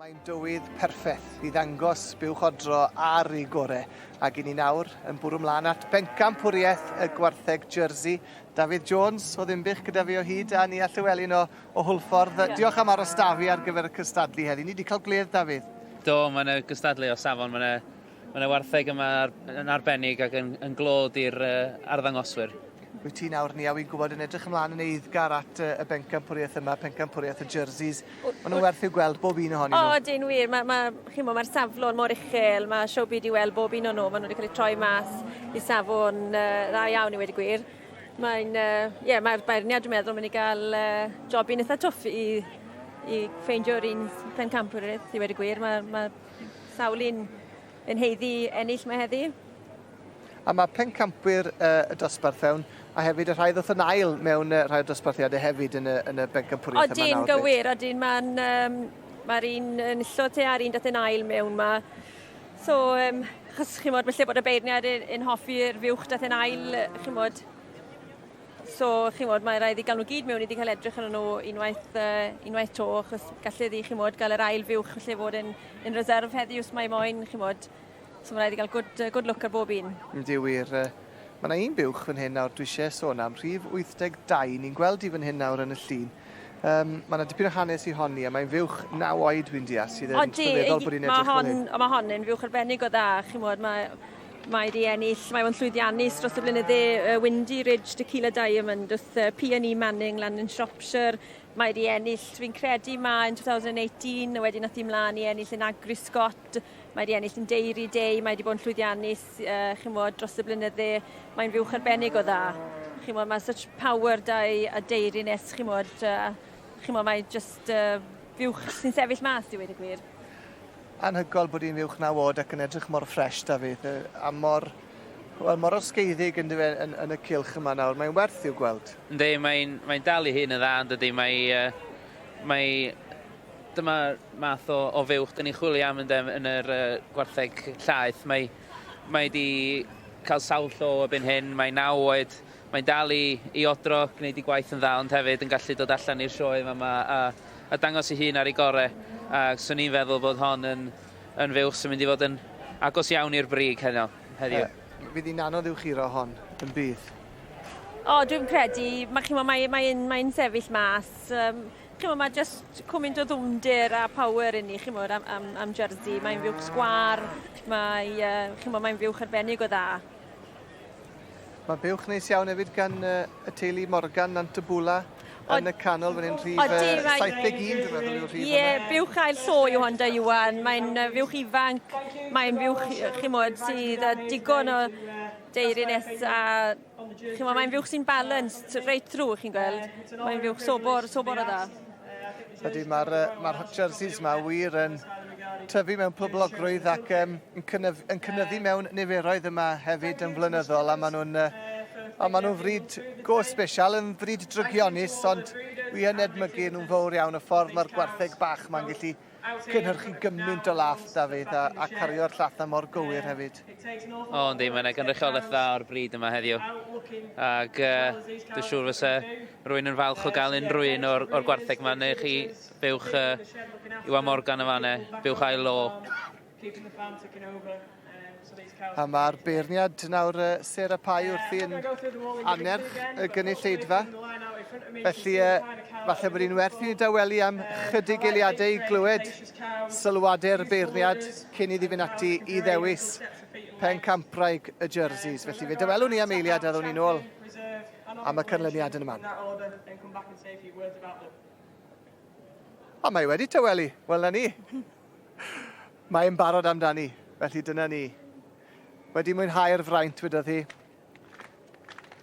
Mae'n dywydd perffaith i ddangos buwchodro ar ei gorau ac i ni nawr yn bwrw mlaen at Pencampwriaeth Gwartheg Jersey. David Jones o Ddimbych gyda fi o hyd a ni a Llywelyn o Hwlffordd. Diolch am aros da fi ar gyfer y cystadlu heddi. Ni wedi cael gledd, David? Do, mae'n cystadlu o safon. Mae'n wartheg yma yn arbennig ac yn glod i'r arddangoswyr. Wyt ti nawr ni a wy'n gwybod yn edrych ymlaen yn eiddgar at y Pencampwriaeth yma, Pencampwriaeth y Jerseys. Maen nhw'n werth i'w gweld bob un ohonyn nhw. O, dyn wir. Mae'r saflon mor uchel. Mae Sioe byd i weld bob un o'n nhw. Maen nhw wedi cael eu troi mas i safon dda iawn i wedi gwir. Mae'r beirniad, dwi'n meddwl, mynd i gael jobyn eitha twff i ffeindio'r un Pencampwriaeth i wedi gwir. Mae sawl un yn heiddi ennill mae heddi. A mae Pencampwyr y dosbarth fewn, a hefyd y rhai ddoth yn ail mewn rhai o dosbarthiadau hefyd yn y Pencampwriaeth yma nawr. Odyn, gywir, odyn. Mae'r un yn illo te a'r un dath yn ail mewn yma. So, chos chi'n modd, felly bod y beirniad yn hoffi'r fiwch dath yn ail, chi'n modd. So, chi'n modd, mae'n rhaid i gael nhw gyd mewn i wedi cael edrych yn nhw unwaith to, chos gallai chi'n modd gael yr ail fiwch felly fod yn reserf heddi os mae moyn, chi'n modd. So mae'n rhaid i gael good look ar bob un. Yndi wir. Mae yna un buwch fan hyn nawr dwi eisiau sôn am, rhif 82. Ni'n gweld i fan hyn nawr yn y llun. Mae yna dipyn o hanes i honni, a mae'n fiwch 9 oed dwi'n deall sydd yn sylweddol bod hi'n edrych fel hyn. Mae hon yn fiwch arbennig o dda. Mae wedi ennill, mae o'n llwyddiannus dros y blynydde Windy Ridge Tequila Diamond, wrth P&E Manning lan yn Shropshire. Mae wedi ennill, fi'n credu yn 2018, a wedyn nath i mlaen i ennill yn Agriscott. Mae wedi ennill yn Dairy Day, mae wedi bod yn llwyddiannus dros y blynydde. Mae'n fiwch arbennig o dda. Mae such power a dairiness, mae just fiwch sy'n sefyll mas i wedi gwir. Anhygol bod hi'n fiwch 9 oed ac yn edrych mor ffres, David, a mor osgeiddig yn y cylch yma nawr. Mae'n werth i'w gweld. Ynddi, mae'n dal i hyn y dda, ynddi. Dyma math o fiwch dyn ni'n chwilio am yn yr gwartheg llaeth. Mae wedi cael sawl llo ebyn hyn, mae'n 9 oed. Mae'n dal i odro, gwneud i gwaith yn dda, ond hefyd yn gallu dod allan i'r sioe yma a dangos ei hun ar ei gorau. A swn i'n feddwl bod hon yn fiwch sy'n mynd i fod yn agos iawn i'r brig heddiw. Fydd hi'n anodd i'w chiro hon yn bydd? O, dwi'n credu. Mae'n sefyll mas. Mae just cwmynt o ddwmdir a power yn ni am Jersey. Mae'n fiwch sgwar. Mae'n fiwch arbennig o dda. Mae biwch neis iawn hefyd gan y teulu Morgan Nantybwla yn y canol fan hyn rhif 71, dwi'n meddwl yw'r rhif yma. Ie, biwch ail Sioe yw hon da Iwan. Mae'n fiwch ifanc. Mae'n fiwch, sydd digon o deiriness a mae'n fiwch sy'n balanced reit drwy, chi'n gweld. Mae'n fiwch sobor o dda. Ydy, mae'r jerseys yma wir yn tyfu mewn poblogrwydd ac yn cynyddu mewn niferoedd yma hefyd yn flynyddol, a maen nhw'n fryd go special, yn fryd drygionus, ond wi yn edmygu nhw'n fawr iawn y ffordd mae'r gwartheg bach ma'n gallu cynhyrchu gymaint o laff, David, a cario'r llatha mor gywir hefyd. O, yndi, mae'n gynrychiolaeth dda o'r bryd yma heddiw. Ac dwi'n siŵr fysa rwy'n yn falch o gael unrhyw un o'r gwartheg yma, neu chi biwch Iwan Morgan y fanne, biwch ail o. A mae'r beirniad nawr Sarah Pai wrthi yn anerch y gynulleidfa. Felly, falle bod hi'n werth i ni dawelu am chydig eiliadau i glywed sylwadau'r beirniad cyn iddi fynd ati i ddewis Pencampwriaeth y Jerseys. Felly, fe dawelwn ni am eiliad a ddwn ni nôl am y canlyniad yn y man. O, mae wedi tawelu. Wel, na ni. Mae'n barod amdani. Felly, dyna ni. Wedi mwynhau'r fraint wedodd hi,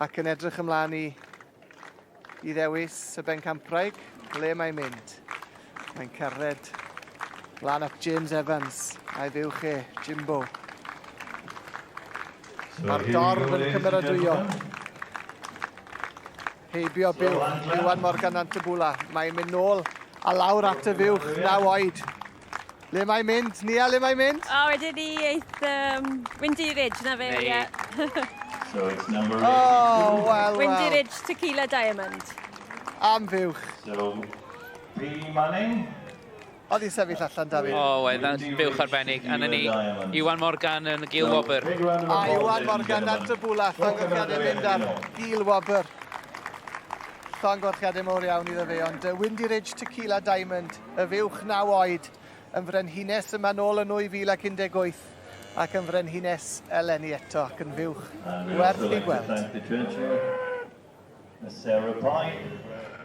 ac yn edrych ymlaen i ddewis y Pencampwriaeth, ble mae'n mynd. Mae'n cyrraedd lan at James Evans, a'i fiwch Jimbo. Mae'r dorf yn cymeradwyo. Heibio biwch, Iwan Morgan Nantybwla. Mae'n mynd nôl a lawr at y fiwch, 9 oed. Le mae'n mynd? Nia, le mae'n mynd? O, wedyn ni eith Windy Ridge, na fe, ie. So it's number 8. Oh, well. Windy Ridge Tequila Diamond. Am fiwch. So, P. Manning. Oedd hi'n sefyll allan, David. O, wedd, buwch arbennig. A na ni, Iwan Morgan yn y gil wobr. A Iwan Morgan ar Trybwla, llongyfriadau mynd ar gil wobr. Llongyfriadau mawr iawn iddo fe, ond Windy Ridge Tequila Diamond, y fuwch 9 oed, yn frenhines yma nôl yn 2018, ac yn frenhines eleni eto, ac yn fuwch werth i gweld. Sarah Pine.